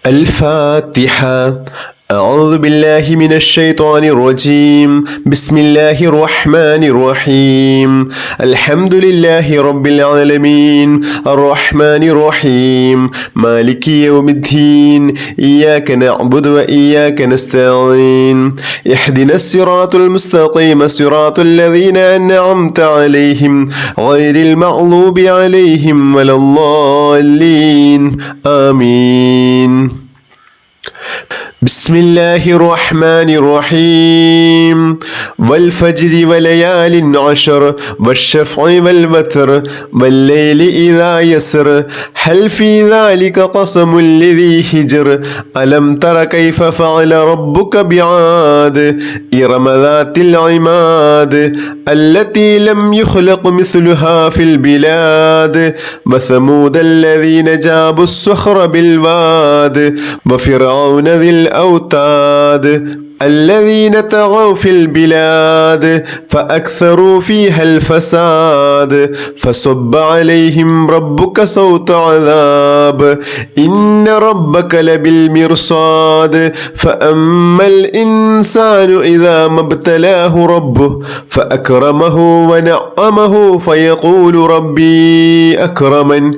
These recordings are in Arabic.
الفاتحة. أعوذ بالله من الشيطان الرجيم. بسم الله الرحمن الرحيم. الحمد لله رب العالمين الرحمن الرحيم مالك يوم الدين إياك نعبد وإياك نستعين اهدنا الصراط المستقيم صراط الذين أنعمت عليهم غير المغضوب عليهم ولا الضالين آمين. بسم الله الرحمن الرحيم. والفجر وليال عشر والشفع والوتر والليل إذا يسر هل في ذلك قسم لذي حجر ألم تر كيف فعل ربك بعاد إرم ذات العماد التي لم يخلق مثلها في البلاد وثمود الذين جابوا الصخر بالواد وفرعون ذي الأوتاد الذين طغوا في البلاد فأكثروا فيها الفساد فصب عليهم ربك صوت عذاب إن ربك لبالمرصاد فأما الإنسان إذا ما ابتلاه ربه فأكرمه ونعمه فيقول ربي أكرمن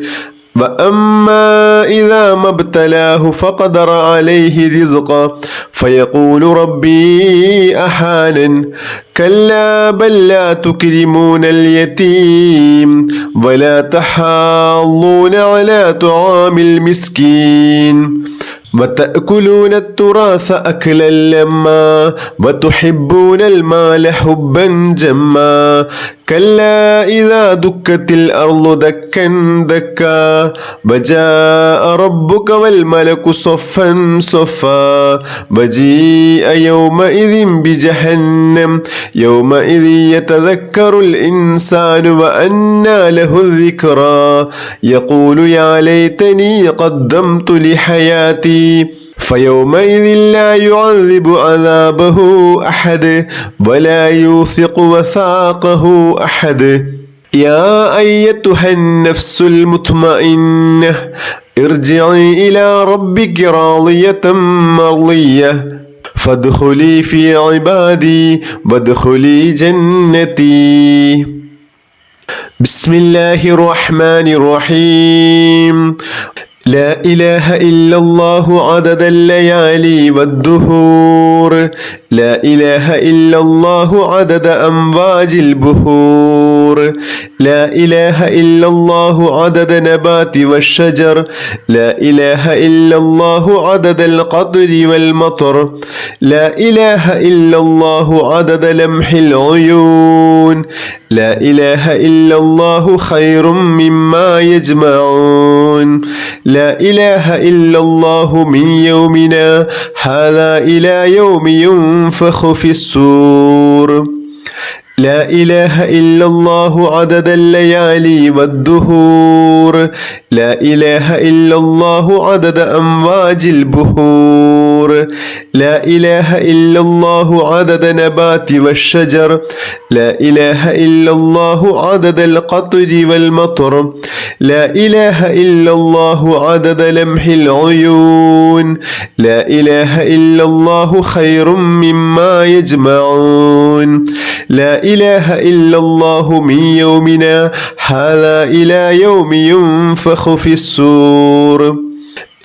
وأما إذا ما ابتلاه فقدر عليه رزقه فيقول ربي أهانن كلا بل لا تكرمون اليتيم ولا تحاضون على طعام المسكين وتأكلون التراث أكلا لما وتحبون المال حبا جما كلا إذا دكت الأرض دكا دكا وجاء ربك والملك صفا صفا وجيء يومئذ بجهنم يومئذ يتذكر الإنسان وأنى له الذكرى يقول يا ليتني قدمت لحياتي فيومئذ لا يعذب عذابه أحد ولا يوثق وثاقه أحد. يا أيتها النفس المطمئنة ارجعي إلى ربك راضية مرضية فادخلي في عبادي وادخلي جنتي. بسم الله الرحمن الرحيم. لا إله إلا الله عدد الليالي والدهور لا إله إلا الله عدد أمواج البحور لا إله إلا الله عدد نبات والشجر لا إله إلا الله عدد القطر والمطر لا إله إلا الله عدد لمح العيون لا إله إلا الله خير مما يجمعون لا إله إلا الله من يومنا هذا إلى يوم ينفخ في الصور لا إله إلا الله عدد الليالي والدهور لا إله إلا الله عدد أمواج البحور لا إله إلا الله عدد نبات والشجر لا إله إلا الله عدد القطر والمطر لا إله إلا الله عدد لمح العيون لا إله إلا الله خير مما يجمعون لا إله إلا الله من يومنا هذا إلى يوم ينفخ في الصور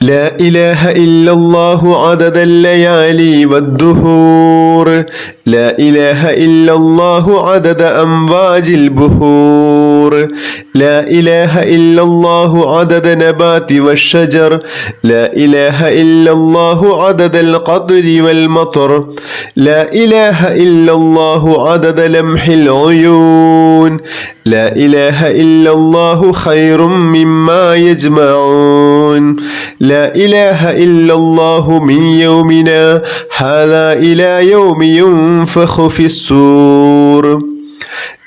لا إله إلا الله عدد الليالي والدهور لا إله إلا الله عدد أمواج البحور لا إله إلا الله عدد نبات والشجر لا إله إلا الله عدد القطر والمطر لا إله إلا الله عدد لمح العيون لا إله إلا الله خير مما يجمعون لا إله إلا الله من يومنا هذا إلى يوم ينفخ في الصور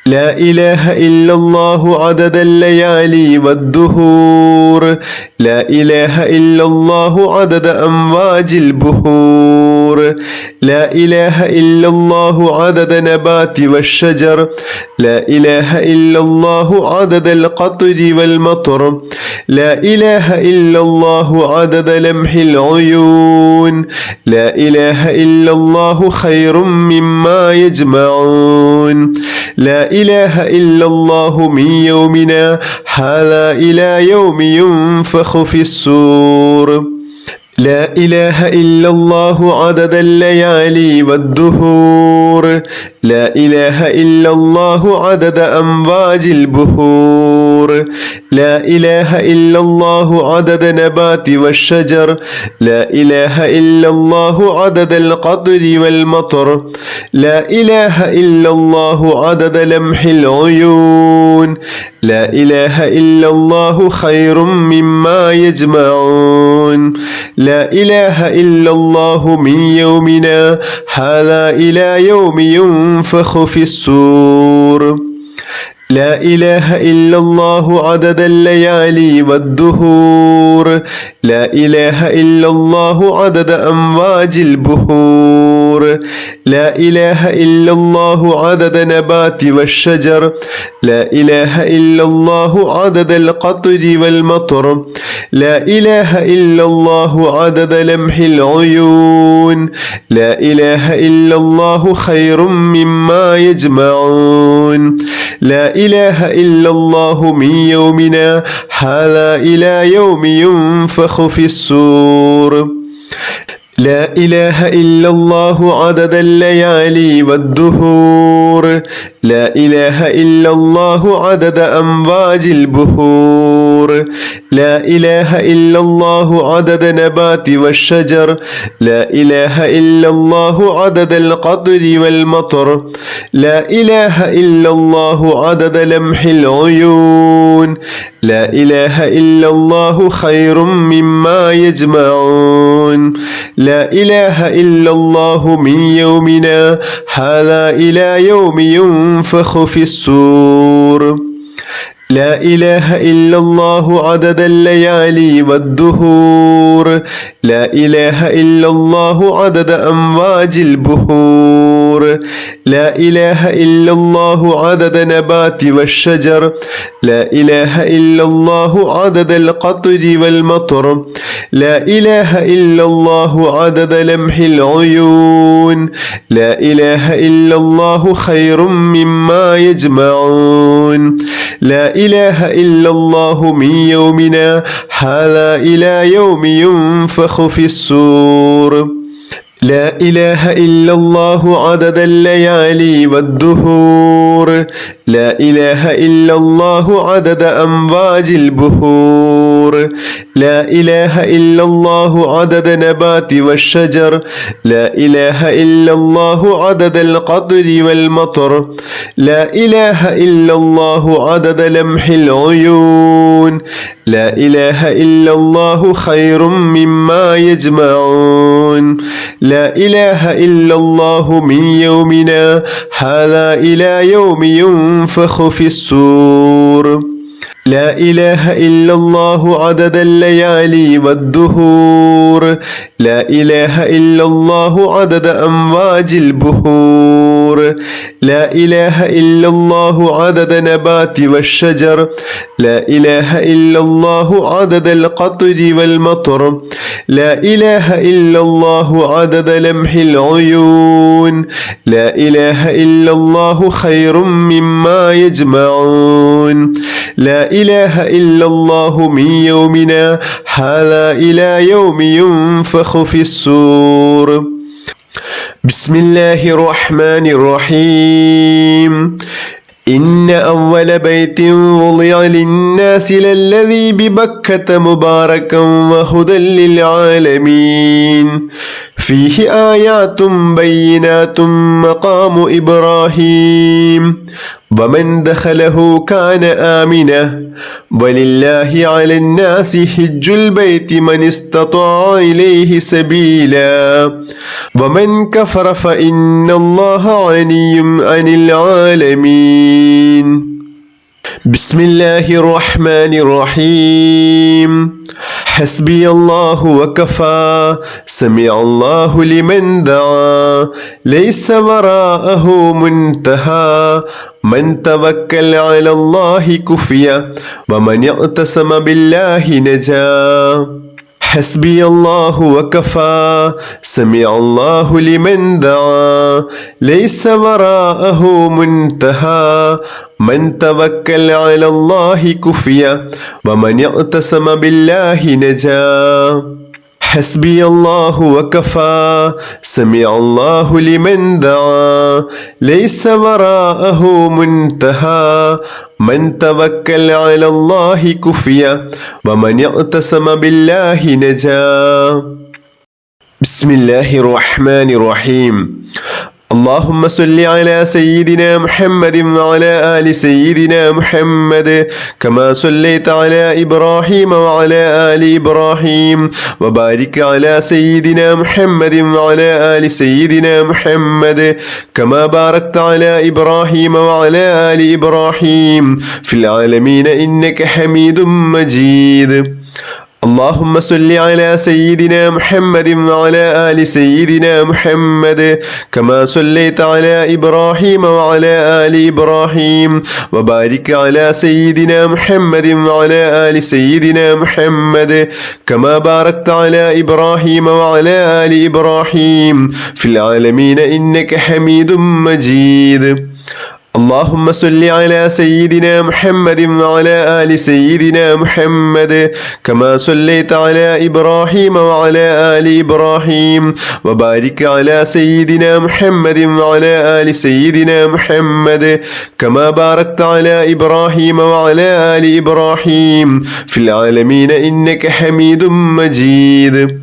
لا إله إلا الله عدد الليالي والدهور لا إله إلا الله عدد أمواج البحور لا إله إلا الله عدد نبات والشجر لا إله إلا الله عدد القطر والمطر لا إله إلا الله عدد لمح العيون لا إله إلا الله خير مما يجمعون لا إله إلا الله من يومنا هذا إلى يوم ينفخ في الصور لا إله إلا الله عدد الليالي والدهور لا إله إلا الله عدد أمواج البحور لا إله إلا الله عدد نبات والشجر لا إله إلا الله عدد القطر والمطر لا إله إلا الله عدد لمح العيون لا إله إلا الله خير مما يجمعون لا إله إلا الله من يومنا هذا إلى يوم ينفخ في الصور لا إله إلا الله عدد الليالي والدهور لا إله إلا الله عدد أمواج البحور لا إله إلا الله عدد نبات والشجر لا إله إلا الله عدد القطر والمطر لا إله إلا الله عدد لمح العيون لا إله إلا الله خير مما يجمعون لا إله إلا الله من يومنا هذا إلى يوم ينفخ في الصور لا إله إلا الله عدد الليالي والدهور لا إله إلا الله عدد أمواج البحور لا إله إلا الله عدد نبات والشجر لا إله إلا الله عدد القطر والمطر لا إله إلا الله عدد لمح العيون لا إله إلا الله خير مما يجمعون لا إله إلا الله من يومنا هذا إلى يوم ينفخ في الصور لا إله إلا الله عدد الليالي والدهور لا إله إلا الله عدد أمواج البحور لا إله إلا الله عدد نبات والشجر لا إله إلا الله عدد القطر والمطر لا إله إلا الله عدد لمح العيون لا إله إلا الله خير مما يجمعون لا إله إلا الله من يومنا هذا إلى يوم ينفخ في الصور لا إله إلا الله عدد الليالي والدهور لا إله إلا الله عدد أمواج البحور لا إله إلا الله عدد نبات والشجر لا إله إلا الله عدد القطر والمطر لا إله إلا الله عدد لمح العيون لا إله إلا الله خير مما يجمعون لا إله إلا الله من يومنا هذا إلى يوم ينفخ في الصور لا إله إلا الله عدد الليالي والدهور لا إله إلا الله عدد أمواج البحور لا إله إلا الله عدد نبات والشجر لا إله إلا الله عدد القطر والمطر لا إله إلا الله عدد لمح العيون لا إله إلا الله خير مما يجمعون لا إله إلا الله من يومنا هذا إلى يوم ينفخ في الصور بسم الله الرحمن الرحيم إن أول بيت وضع للناس للذي ببكة مباركا وهدى للعالمين فيه آيات بينات مقام إبراهيم ومن دخله كان آمنا ولله على الناس حج البيت من استطاع إليه سبيلا ومن كفر فإن الله غني عن العالمين. بسم الله الرحمن الرحيم. حسبي الله وكفى سمع الله لمن دعا ليس وراءه منتهى من توكل على الله كفي ومن اعتصم بالله نجا. حسبي الله وكفى سمع الله لمن دعا ليس وراءه منتهى من توكل على الله كفي ومن اعتصم بالله نجا. حسبي الله وكفى سمع الله لمن دعا ليس وراءه منتهى من توكل على الله كفي ومن اعتصم بالله نجا. بسم الله الرحمن الرحيم. اللهم صل على سيدنا محمد وعلى آل سيدنا محمد كما صليت على إبراهيم وعلى آل إبراهيم وبارك على سيدنا محمد وعلى آل سيدنا محمد كما باركت على إبراهيم وعلى آل إبراهيم في العالمين إنك حميد مجيد. اللهم صل على سيدنا محمد وعلى آل سيدنا محمد كما صليت على إبراهيم وعلى آل إبراهيم وبارك على سيدنا محمد وعلى آل سيدنا محمد كما باركت على إبراهيم وعلى آل إبراهيم في العالمين إنك حميد مجيد. اللهم صل على سيدنا محمد وعلى آل سيدنا محمد كما صليت على إبراهيم وعلى آل إبراهيم وبارك على سيدنا محمد وعلى آل سيدنا محمد كما باركت على إبراهيم وعلى آل إبراهيم في العالمين إنك حميد مجيد.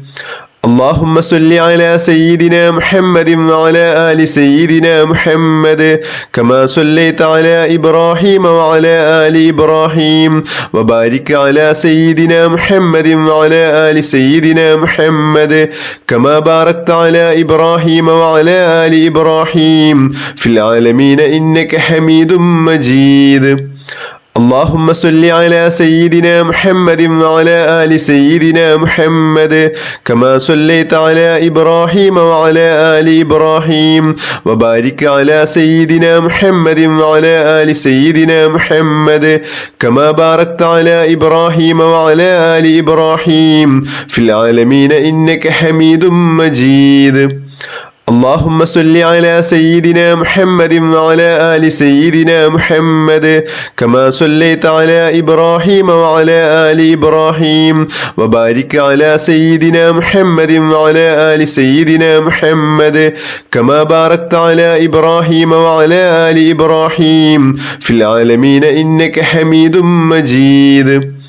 اللهم صل على سيدنا محمد وعلى آل سيدنا محمد كما صليت على إبراهيم وعلى آل إبراهيم وبارك على سيدنا محمد وعلى آل سيدنا محمد كما باركت على إبراهيم وعلى آل إبراهيم في العالمين إنك حميد مجيد. اللهم صل على سيدنا محمد وعلى آل سيدنا محمد كما صليت على إبراهيم وعلى آل إبراهيم وبارك على سيدنا محمد وعلى آل سيدنا محمد كما باركت على إبراهيم وعلى آل إبراهيم في العالمين إنك حميد مجيد. اللهم صل على سيدنا محمد وعلى آل سيدنا محمد كما صليت على إبراهيم وعلى آل إبراهيم وبارك على سيدنا محمد وعلى آل سيدنا محمد كما باركت على إبراهيم وعلى آل إبراهيم في العالمين إنك حميد مجيد.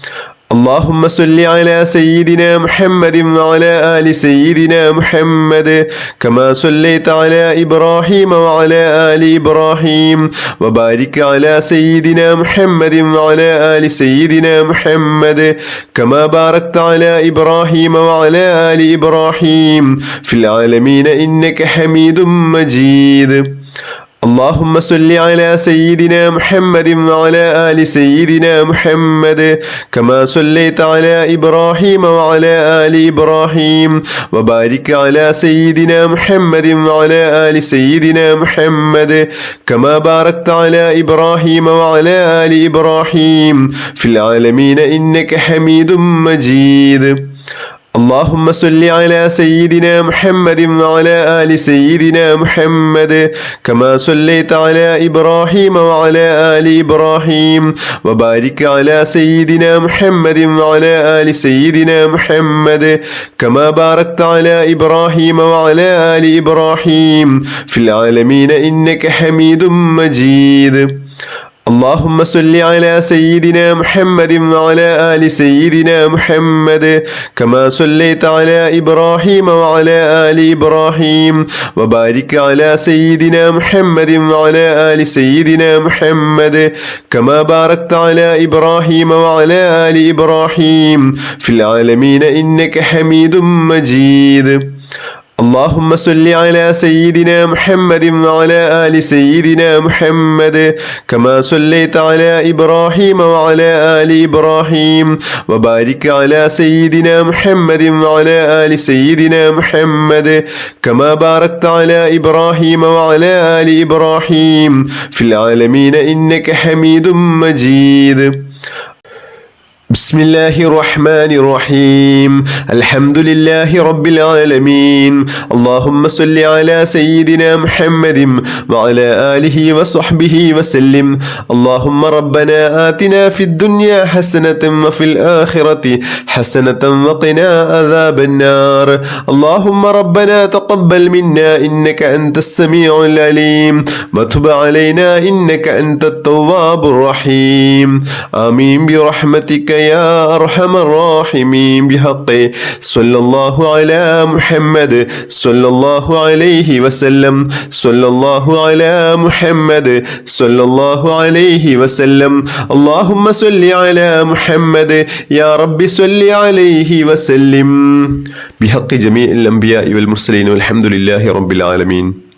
اللهم صل على سيدنا محمد وعلى آل سيدنا محمد كما صليت على إبراهيم وعلى آل إبراهيم وبارك على سيدنا محمد وعلى آل سيدنا محمد كما باركت على إبراهيم وعلى آل إبراهيم في العالمين إنك حميد مجيد. اللهم صل على سيدنا محمد وعلى آل سيدنا محمد كما صليت على إبراهيم وعلى آل إبراهيم وبارك على سيدنا محمد وعلى آل سيدنا محمد كما باركت على إبراهيم وعلى آل إبراهيم في العالمين إنك حميد مجيد. اللهم صل على سيدنا محمد وعلى آل سيدنا محمد كما صليت على إبراهيم وعلى آل إبراهيم وبارك على سيدنا محمد وعلى آل سيدنا محمد كما باركت على إبراهيم وعلى آل إبراهيم في العالمين إنك حميد مجيد. اللهم صل على سيدنا محمد وعلى آل سيدنا محمد كما صليت على إبراهيم وعلى آل إبراهيم وبارك على سيدنا محمد وعلى آل سيدنا محمد كما باركت على إبراهيم وعلى آل إبراهيم في العالمين إنك حميد مجيد. اللهم صل على سيدنا محمد وعلى آل سيدنا محمد كما صليت على إبراهيم وعلى آل إبراهيم وبارك على سيدنا محمد وعلى آل سيدنا محمد كما باركت على إبراهيم وعلى آل إبراهيم في العالمين إنك حميد مجيد. بسم الله الرحمن الرحيم الحمد لله رب العالمين اللهم صل على سيدنا محمد وعلى آله وصحبه وسلم. اللهم ربنا آتنا في الدنيا حسنة وفي الآخرة حسنة وقنا عذاب النار. اللهم ربنا تقبل منا إنك أنت السميع العليم وتب علينا إنك أنت التواب الرحيم. آمين برحمتك يا أرحم الراحمين بحق صلى الله على محمد صلى الله عليه وسلم صلى الله على محمد صلى الله عليه وسلم. اللهم صل على محمد يا رب صل عليه وسلم بحق جميع الأنبياء والمرسلين والحمد لله رب العالمين.